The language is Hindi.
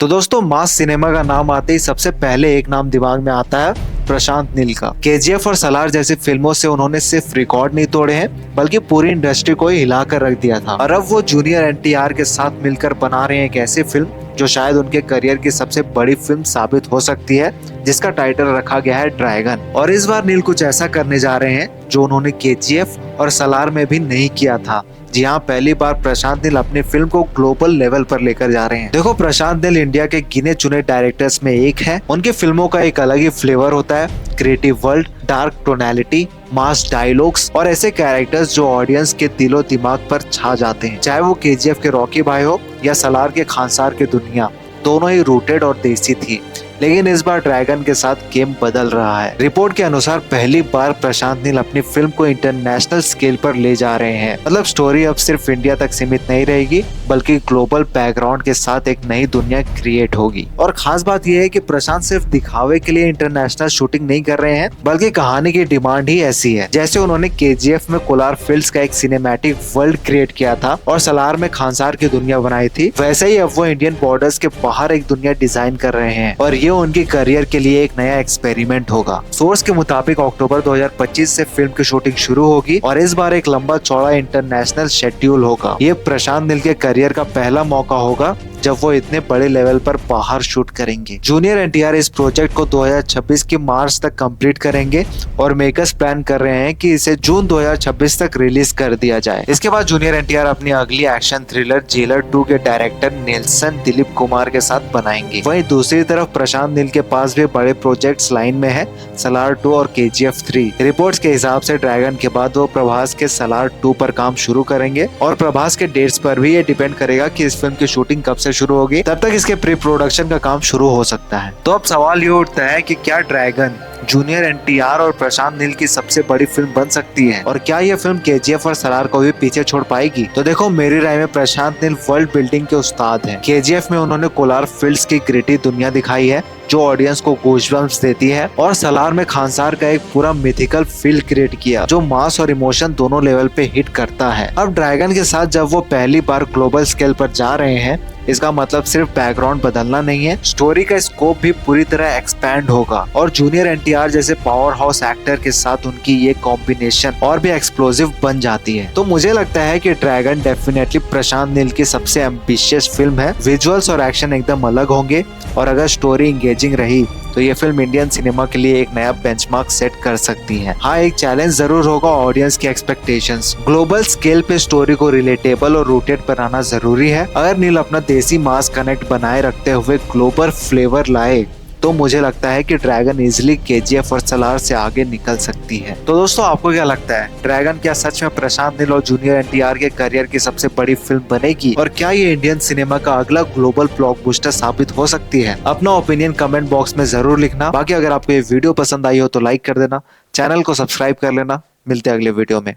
तो दोस्तों मास सिनेमा का नाम आते ही सबसे पहले एक नाम दिमाग में आता है प्रशांत नील का। केजीएफ और सलार जैसी फिल्मों से उन्होंने सिर्फ रिकॉर्ड नहीं तोड़े हैं बल्कि पूरी इंडस्ट्री को ही हिलाकर रख दिया था। और अब वो जूनियर एनटीआर के साथ मिलकर बना रहे हैं एक ऐसी फिल्म जो शायद उनके करियर की सबसे बड़ी फिल्म साबित हो सकती है, जिसका टाइटल रखा गया है ड्रैगन। और इस बार नील कुछ ऐसा करने जा रहे हैं जो उन्होंने केजीएफ और सलार में भी नहीं किया था। जी हाँ, पहली बार प्रशांत नील अपनी फिल्म को ग्लोबल लेवल पर लेकर जा रहे हैं। देखो, प्रशांत नील इंडिया के गिने चुने डायरेक्टर्स में एक है। उनकी फिल्मों का एक अलग ही फ्लेवर होता है, क्रिएटिव वर्ल्ड, डार्क टोनैलिटी, मास डायलॉग्स और ऐसे कैरेक्टर्स जो ऑडियंस के दिलो दिमाग पर छा जाते हैं। चाहे वो केजीएफ के रॉकी भाई हो या सलार के खानसार की दुनिया, दोनों ही रूटेड और देसी थी। लेकिन इस बार ड्रैगन के साथ गेम बदल रहा है। रिपोर्ट के अनुसार पहली बार प्रशांत नील अपनी फिल्म को इंटरनेशनल स्केल पर ले जा रहे हैं। मतलब स्टोरी अब सिर्फ इंडिया तक सीमित नहीं रहेगी बल्कि ग्लोबल बैकग्राउंड के साथ एक नई दुनिया क्रिएट होगी। और खास बात यह है कि प्रशांत सिर्फ दिखावे के लिए इंटरनेशनल शूटिंग नहीं कर रहे हैं बल्कि कहानी की डिमांड ही ऐसी है। जैसे उन्होंने केजीएफ में कोलार फील्ड्स का एक सिनेमैटिक वर्ल्ड क्रिएट किया था और सलार में खानसार की दुनिया बनाई थी, वैसे ही अब वो इंडियन बॉर्डर्स के बाहर एक दुनिया डिजाइन कर रहे हैं और ये उनके करियर के लिए एक नया एक्सपेरिमेंट होगा। सोर्स के मुताबिक अक्टूबर 2025 से फिल्म की शूटिंग शुरू होगी और इस बार एक लंबा चौड़ा इंटरनेशनल शेड्यूल होगा। ये प्रशांत नील के करियर का पहला मौका होगा जब वो इतने बड़े लेवल पर बाहर शूट करेंगे। जूनियर एनटीआर इस प्रोजेक्ट को 2026 की मार्च तक कंप्लीट करेंगे और मेकर्स प्लान कर रहे हैं कि इसे जून 2026 तक रिलीज कर दिया जाए। इसके बाद जूनियर एनटीआर अपनी अगली एक्शन थ्रिलर जेलर 2 के डायरेक्टर नेल्सन दिलीप कुमार के साथ बनाएंगे। वहीं दूसरी तरफ प्रशांत नील के पास भी बड़े प्रोजेक्ट्स लाइन में है, सलार 2 और केजीएफ 3। रिपोर्ट्स के हिसाब से ड्रैगन के बाद वो प्रभास के सलार 2 पर काम शुरू करेंगे और प्रभास के डेट्स पर भी ये डिपेंड करेगा कि इस फिल्म की शूटिंग कब से शुरू होगी। तब तक इसके प्री प्रोडक्शन का काम शुरू हो सकता है। तो अब सवाल ये उठता है कि क्या ड्रैगन जूनियर एनटीआर और प्रशांत नील की सबसे बड़ी फिल्म बन सकती है और क्या ये फिल्म केजीएफ और सलार को भी पीछे छोड़ पाएगी? तो देखो, मेरी राय में प्रशांत नील वर्ल्ड बिल्डिंग के उस्ताद हैं। केजीएफ में उन्होंने कोलार फील्ड्स की ग्रिटी दुनिया दिखाई है जो ऑडियंस को गूज़बम्प्स देती है और सलार में खानसार का एक पूरा मिथिकल फील क्रिएट किया जो मास और इमोशन दोनों लेवल पे हिट करता है। अब ड्रैगन के साथ जब वो पहली बार ग्लोबल स्केल पर जा रहे हैं, इसका मतलब सिर्फ बैकग्राउंड बदलना नहीं है, स्टोरी का स्कोप भी पूरी तरह एक्सपैंड होगा। और जूनियर एनटीआर जैसे पावर हाउस एक्टर के साथ उनकी ये कॉम्बिनेशन और भी एक्सप्लोसिव बन जाती है। तो मुझे लगता है कि ड्रैगन डेफिनेटली प्रशांत नील की सबसे एम्बिशियस फिल्म है। विजुअल्स और एक्शन एकदम अलग होंगे और अगर स्टोरी इंगेजिंग रही तो ये फिल्म इंडियन सिनेमा के लिए एक नया बेंचमार्क सेट कर सकती है। हाँ, एक चैलेंज जरूर होगा ऑडियंस की एक्सपेक्टेशंस। ग्लोबल स्केल पे स्टोरी को रिलेटेबल और रूटेड बनाना जरूरी है। अगर नील अपना देसी मास कनेक्ट बनाए रखते हुए ग्लोबल फ्लेवर लाए तो मुझे लगता है कि ड्रैगन इजिली केजीएफ और सलार से आगे निकल सकती है। तो दोस्तों, आपको क्या लगता है, ड्रैगन क्या सच में प्रशांत नील और जूनियर एनटीआर के करियर की सबसे बड़ी फिल्म बनेगी और क्या ये इंडियन सिनेमा का अगला ग्लोबल ब्लॉकबस्टर साबित हो सकती है? अपना ओपिनियन कमेंट बॉक्स में जरूर लिखना। बाकी अगर आपको ये वीडियो पसंद आई हो तो लाइक कर देना, चैनल को सब्सक्राइब कर लेना। मिलते हैं अगले वीडियो में।